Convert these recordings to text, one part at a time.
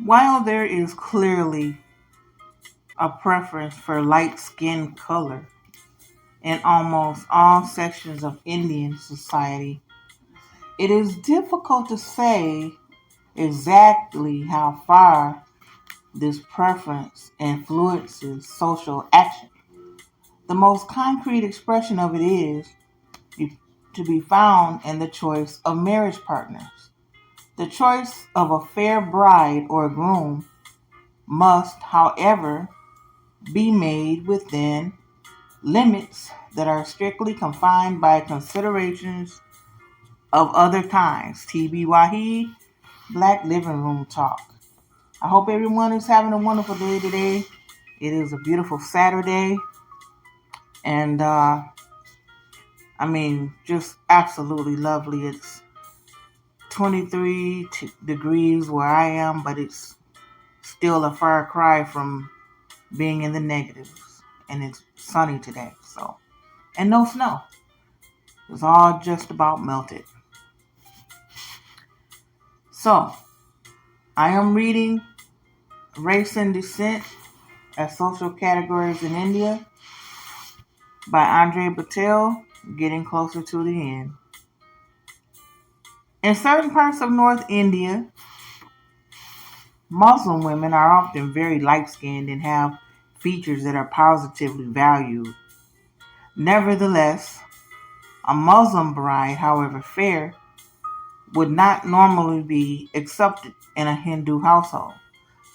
While there is clearly a preference for light skin color in almost all sections of Indian society, it is difficult to say exactly how far this preference influences social action. The most concrete expression of it is to be found in the choice of marriage partners. The choice of a fair bride or groom must, however, be made within limits that are strictly confined by considerations of other kinds. TB Wahid, Black Living Room Talk. I hope everyone is having a wonderful day today. It is a beautiful Saturday, and just absolutely lovely. It's 23 degrees where I am, but it's still a far cry from being in the negatives. And it's sunny today, so. And no snow. It's all just about melted. So, I am reading Race and Descent as Social Categories in India by Andre Patel, getting closer to the end. In certain parts of North India, Muslim women are often very light skinned and have features that are positively valued. Nevertheless, a Muslim bride, however fair, would not normally be accepted in a Hindu household.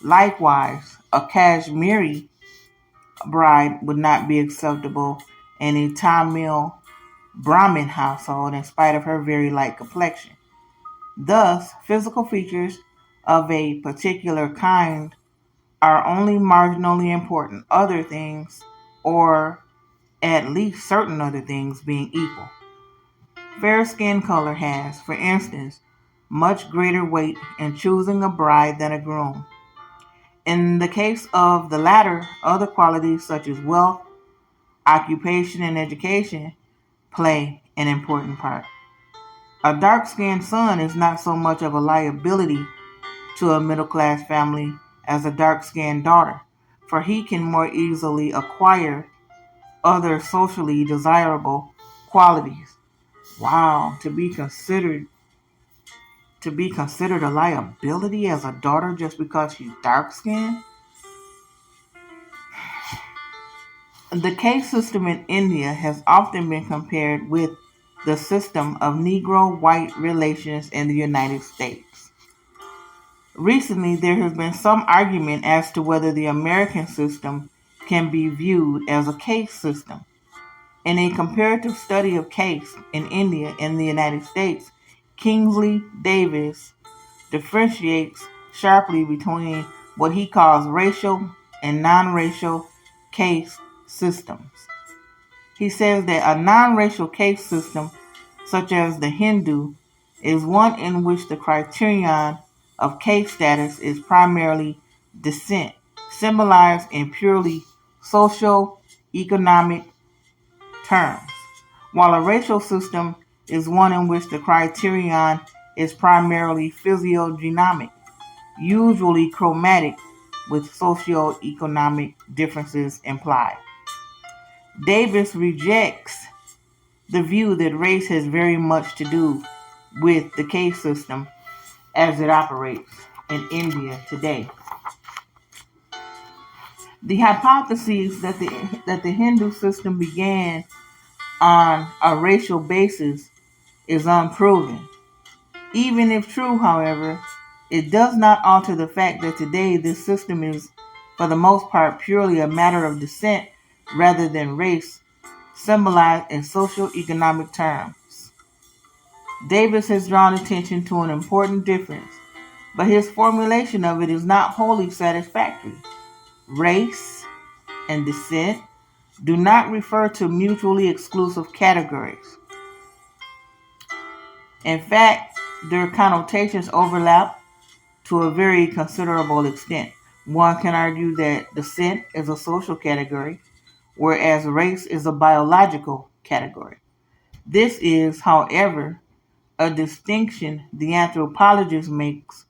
Likewise, a Kashmiri bride would not be acceptable in a Tamil Brahmin household in spite of her very light complexion. Thus, physical features of a particular kind are only marginally important, other things, or at least certain other things, being equal. Fair skin color has, for instance, much greater weight in choosing a bride than a groom. In the case of the latter, other qualities such as wealth, occupation, and education play an important part. A dark skinned son is not so much of a liability to a middle class family as a dark skinned daughter, for he can more easily acquire other socially desirable qualities. Wow, to be considered a liability as a daughter just because she's dark skinned? The caste system in India has often been compared with the system of Negro white relations in the United States. Recently, there has been some argument as to whether the American system can be viewed as a caste system. In a comparative study of caste in India and the United States, Kingsley Davis differentiates sharply between what he calls racial and non-racial caste systems. He says that a non-racial caste system, such as the Hindu, is one in which the criterion of caste status is primarily descent, symbolized in purely socio-economic terms, while a racial system is one in which the criterion is primarily physiognomic, usually chromatic, with socio-economic differences implied. Davis rejects the view that race has very much to do with the caste system as it operates in India today. The hypothesis that the Hindu system began on a racial basis is unproven. Even if true, however, it does not alter the fact that today this system is, for the most part, purely a matter of descent rather than race, symbolized in socio-economic terms. Davis has drawn attention to an important difference, but his formulation of it is not wholly satisfactory. Race and descent do not refer to mutually exclusive categories. In fact, their connotations overlap to a very considerable extent. One can argue that descent is a social category, whereas race is a biological category. This is, however, a distinction the anthropologist makes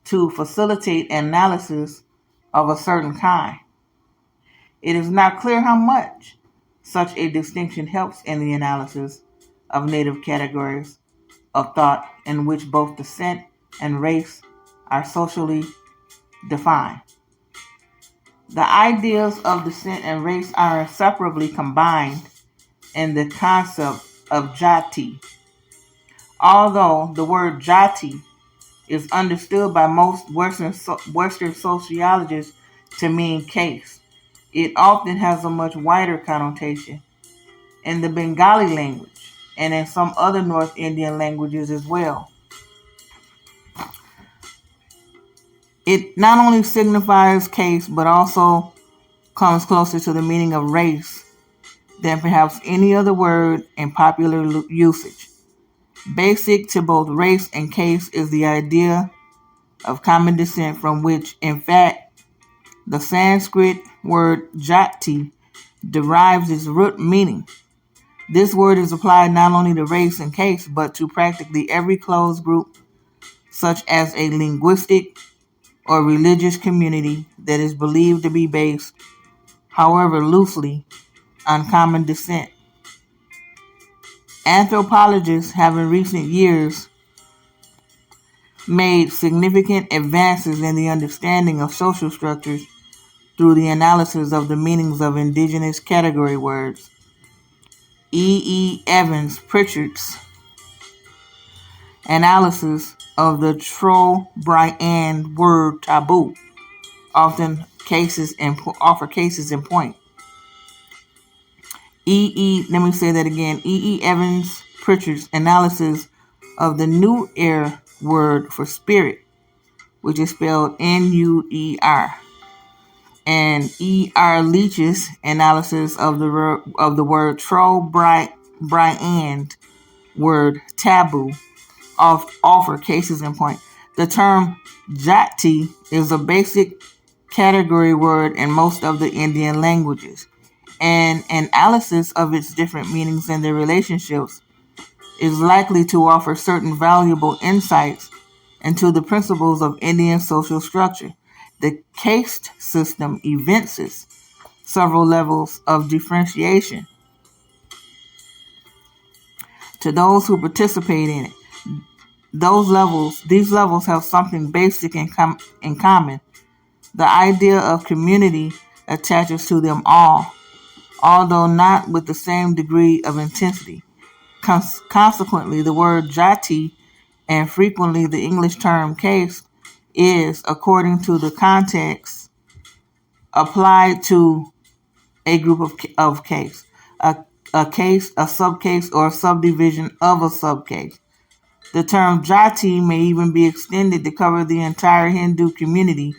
to facilitate analysis of a certain kind. It is not clear how much such a distinction helps in the analysis of native categories of thought in which both descent and race are socially defined. The ideas of descent and race are inseparably combined in the concept of jati. Although the word jati is understood by most Western sociologists to mean caste, it often has a much wider connotation in the Bengali language and in some other North Indian languages as well. It not only signifies caste but also comes closer to the meaning of race than perhaps any other word in popular usage. Basic to both race and caste is the idea of common descent, from which, in fact, the Sanskrit word jati derives its root meaning. This word is applied not only to race and caste, but to practically every closed group, such as a linguistic or religious community that is believed to be based, however loosely, on common descent. Anthropologists have in recent years made significant advances in the understanding of social structures through the analysis of the meanings of indigenous category words. Evans Pritchard's analysis of the Trobriand word taboo offer cases in point. Let me say that again. Evans Pritchard's analysis of the New Air word for spirit, which is spelled Nuer, and Leach's analysis of the word Trobriand word taboo offer cases in point. The term jati is a basic category word in most of the Indian languages, and analysis of its different meanings and their relationships is likely to offer certain valuable insights into the principles of Indian social structure. The caste system evinces several levels of differentiation to those who participate in it. These levels have something basic in common. The idea of community attaches to them all, although not with the same degree of intensity. Consequently, the word jati and frequently the English term caste is, according to the context, applied to a group of case, a case, a subcase, or a subdivision of a subcase. The term jati may even be extended to cover the entire Hindu community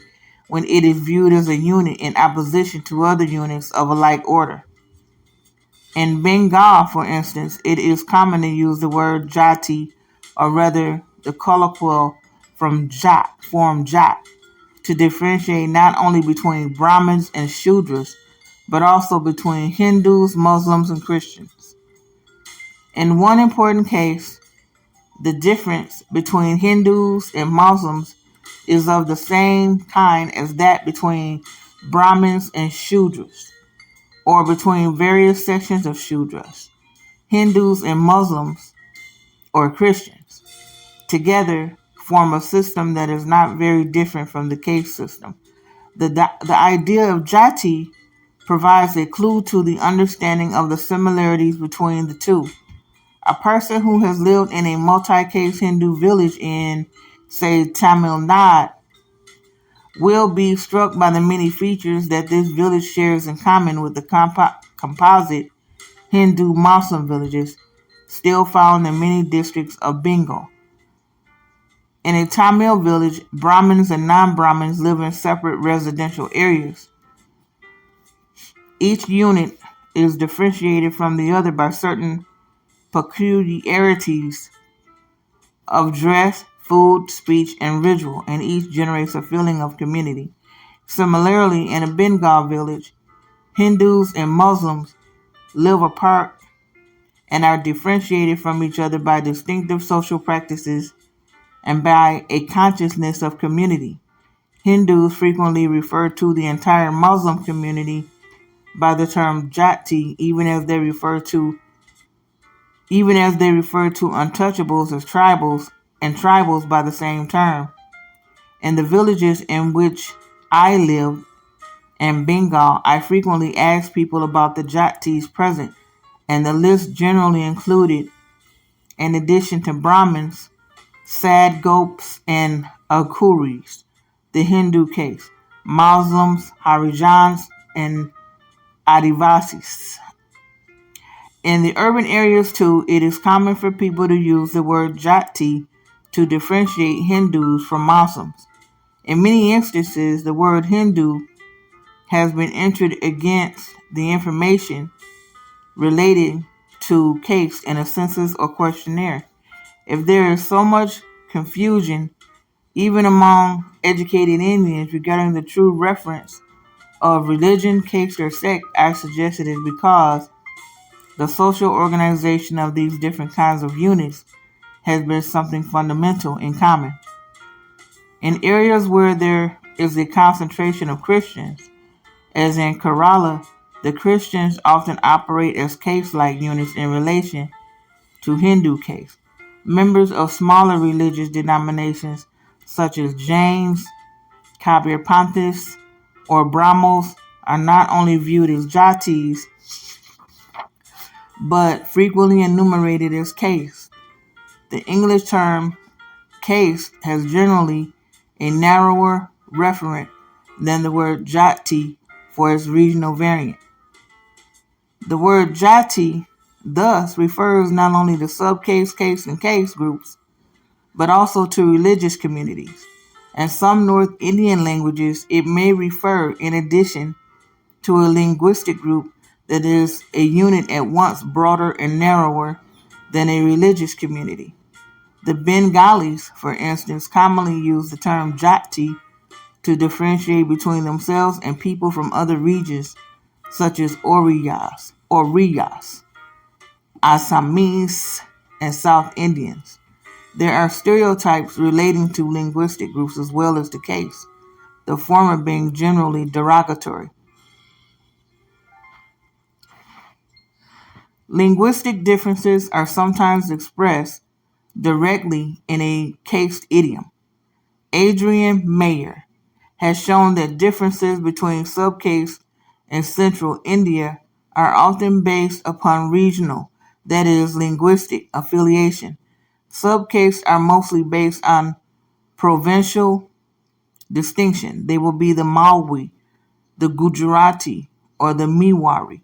when it is viewed as a unit in opposition to other units of a like order. In Bengal, for instance, it is common to use the word jati, or rather the colloquial form jat, to differentiate not only between Brahmins and Shudras, but also between Hindus, Muslims, and Christians. In one important case, the difference between Hindus and Muslims is of the same kind as that between Brahmins and Shudras, or between various sections of Shudras. Hindus and Muslims, or Christians, together form a system that is not very different from the caste system. The idea of jati provides a clue to the understanding of the similarities between the two. A person who has lived in a multi-caste Hindu village in, say, Tamil Nadu will be struck by the many features that this village shares in common with the composite Hindu-Muslim villages still found in many districts of Bengal. In a Tamil village, Brahmins and non-Brahmins live in separate residential areas. Each unit is differentiated from the other by certain peculiarities of dress, food, speech, and ritual, and each generates a feeling of community. Similarly, in a Bengal village, Hindus and Muslims live apart and are differentiated from each other by distinctive social practices and by a consciousness of community. Hindus frequently refer to the entire Muslim community by the term Jati, even as they refer to untouchables as tribals and tribals by the same term. In the villages in which I lived in Bengal, I frequently asked people about the Jatis present, and the list generally included, in addition to Brahmins, Sadgopes and Akuris, the Hindu case, Muslims, Harijans, and Adivasis. In the urban areas too, it is common for people to use the word Jati to differentiate Hindus from Muslims. In many instances, the word Hindu has been entered against the information related to caste in a census or questionnaire. If there is so much confusion, even among educated Indians, regarding the true reference of religion, caste, or sect, I suggest it is because the social organization of these different kinds of units has been something fundamental in common. In areas where there is a concentration of Christians, as in Kerala, the Christians often operate as caste-like units in relation to Hindu caste. Members of smaller religious denominations such as Jains, Kabir Panthis, or Brahmos are not only viewed as Jatis but frequently enumerated as caste. The English term caste has generally a narrower referent than the word Jati for its regional variant. The word Jati thus refers not only to subcaste, caste, and caste groups, but also to religious communities. In some North Indian languages, it may refer, in addition, to a linguistic group that is a unit at once broader and narrower than a religious community. The Bengalis, for instance, commonly use the term Jati to differentiate between themselves and people from other regions such as Oriyas, Assamese, and South Indians. There are stereotypes relating to linguistic groups as well as to caste, the former being generally derogatory. Linguistic differences are sometimes expressed directly in a caste idiom. Adrian Mayer has shown that differences between subcaste and central India are often based upon regional, that is, linguistic affiliation. Subcastes are mostly based on provincial distinction. They will be the Malwi, the Gujarati, or the Mewari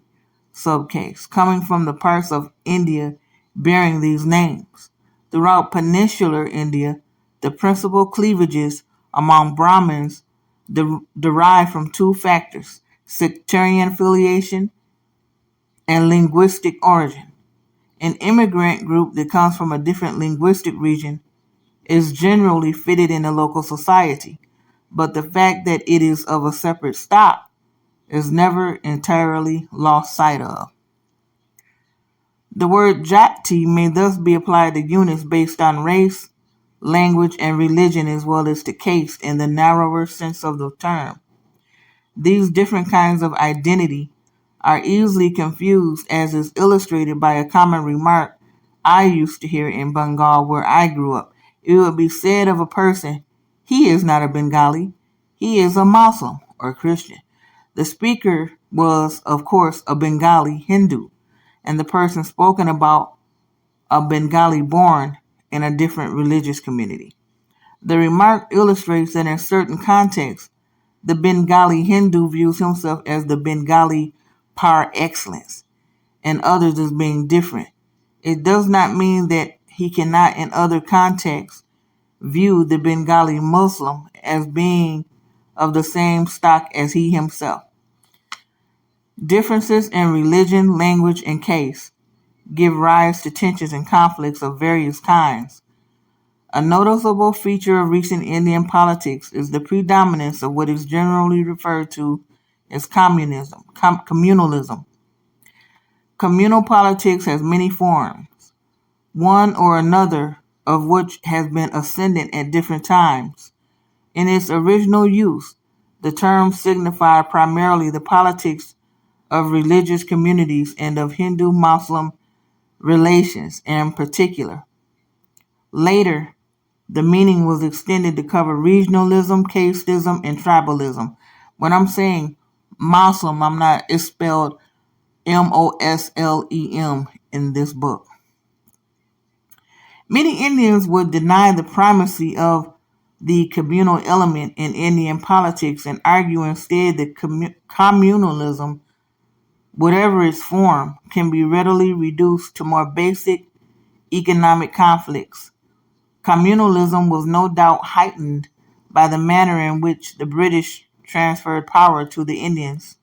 subcase, coming from the parts of India bearing these names. Throughout peninsular India, the principal cleavages among Brahmins derive from two factors: sectarian affiliation and linguistic origin. An immigrant group that comes from a different linguistic region is generally fitted in the local society, but the fact that it is of a separate stock is never entirely lost sight of. The word Jati may thus be applied to units based on race, language, and religion as well as to caste in the narrower sense of the term. These different kinds of identity are easily confused, as is illustrated by a common remark I used to hear in Bengal where I grew up. It would be said of a person, "He is not a Bengali, he is a Muslim or Christian." The speaker was, of course, a Bengali Hindu, and the person spoken about a Bengali born in a different religious community. The remark illustrates that in certain contexts, the Bengali Hindu views himself as the Bengali par excellence, and others as being different. It does not mean that he cannot, in other contexts, view the Bengali Muslim as being of the same stock as he himself. Differences in religion, language, and caste give rise to tensions and conflicts of various kinds. A noticeable feature of recent Indian politics is the predominance of what is generally referred to as communalism. Communal politics has many forms. One or another of which has been ascendant at different times. In its original use, the term signified primarily the politics of religious communities and of Hindu-Muslim relations in particular. Later, the meaning was extended to cover regionalism, casteism, and tribalism. When I'm saying Muslim, I'm not, it's spelled Moslem in this book. Many Indians would deny the primacy of the communal element in Indian politics and argue instead that communalism, whatever its form, can be readily reduced to more basic economic conflicts. Communalism was no doubt heightened by the manner in which the British transferred power to the Indians,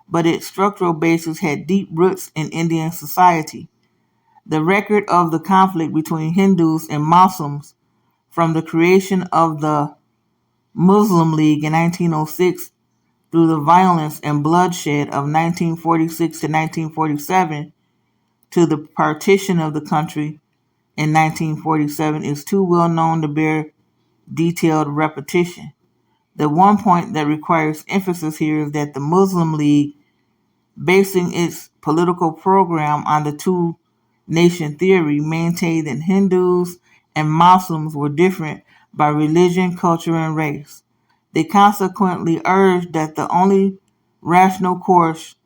but its structural basis had deep roots in Indian society. The record of the conflict between Hindus and Muslims from the creation of the Muslim League in 1906 through the violence and bloodshed of 1946 to 1947 to the partition of the country in 1947 is too well known to bear detailed repetition. The one point that requires emphasis here is that the Muslim League, basing its political program on the two nation theory, maintained that Hindus and Muslims were different by religion, culture, and race. They consequently urged that the only rational course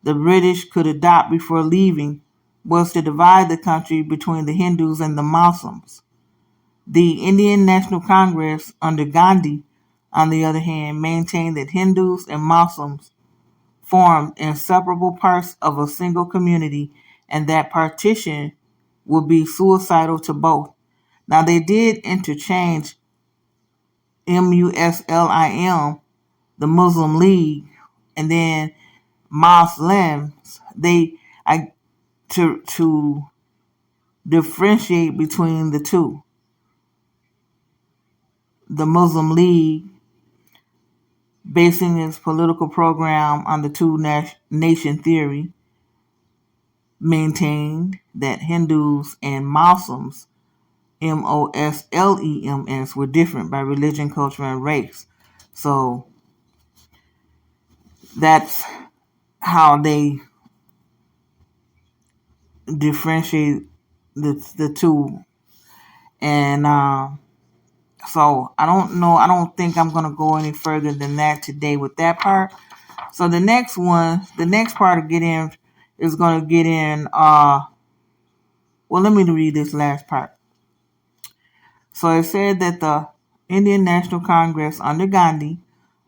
the British could adopt before leaving was to divide the country between the Hindus and the Muslims. The Indian National Congress under Gandhi, on the other hand, maintained that Hindus and Muslims formed inseparable parts of a single community and that partition would be suicidal to both. Now, they did interchange Muslim, the Muslim League, and then Muslims. I to differentiate between the two. The Muslim League, basing its political program on the two nation theory, maintained that Hindus and Muslims, Moslems, were different by religion, culture, and race. So that's how they differentiate the two. And so I don't know. I don't think I'm going to go any further than that today with that part. So the next part to get in is going to get in. Well, let me read this last part. So it said that the Indian National Congress under Gandhi,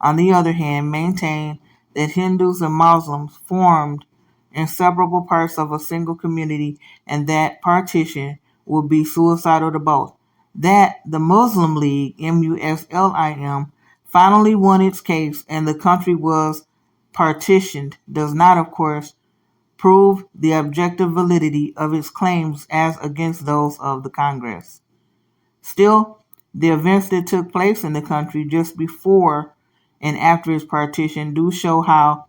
on the other hand, maintained that Hindus and Muslims formed inseparable parts of a single community and that partition would be suicidal to both. That the Muslim League, Muslim, finally won its case and the country was partitioned does not, of course, prove the objective validity of its claims as against those of the Congress. Still, the events that took place in the country just before and after its partition do show how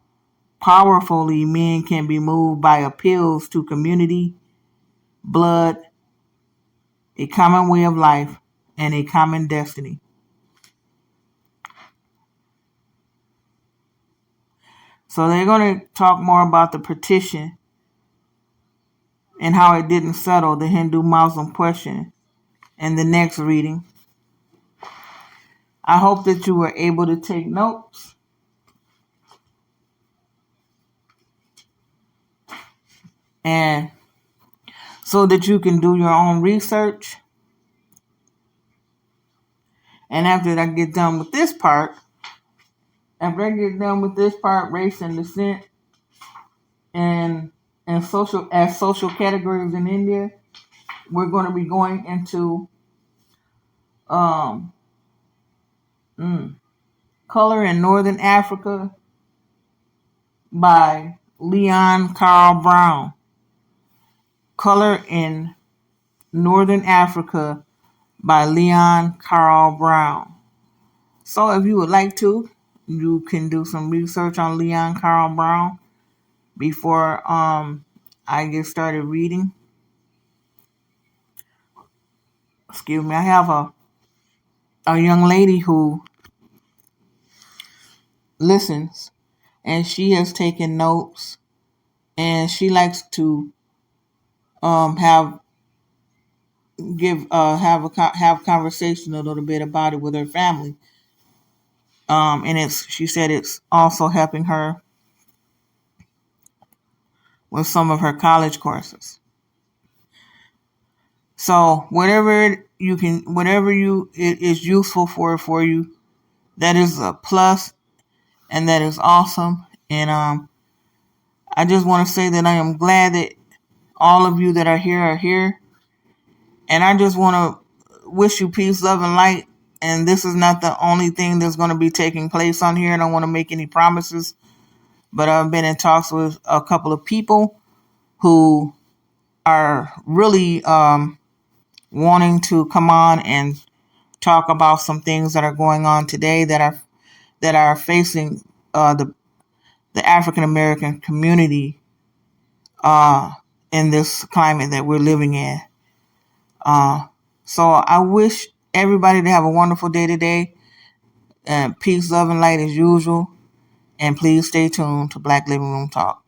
powerfully men can be moved by appeals to community, blood, a common way of life, and a common destiny. So they're going to talk more about the partition and how it didn't settle the Hindu-Muslim question in the next reading. I hope that you were able to take notes and so that you can do your own research. And after I get done with this part, race and descent and social categories in India, we're going to be going into um, Color in Northern Africa by Leon Carl Brown. Color in Northern Africa by Leon Carl Brown. So if you would like to, you can do some research on Leon Carl Brown before I get started reading. excuse me, I have a young lady who listens, and she has taken notes, and she likes to have have conversation a little bit about it with her family. And she said it's also helping her with some of her college courses. So whatever you it is useful for you, that is a plus, and that is awesome. And I just want to say that I am glad that all of you that are here, and I just want to wish you peace, love, and light. And this is not the only thing that's going to be taking place on here. I don't want to make any promises, but I've been in talks with a couple of people who are really wanting to come on and talk about some things that are going on today that are facing the African American community in this climate that we're living in. So I wish everybody to have a wonderful day today. Peace, love, and light as usual. And please stay tuned to Black Living Room Talk.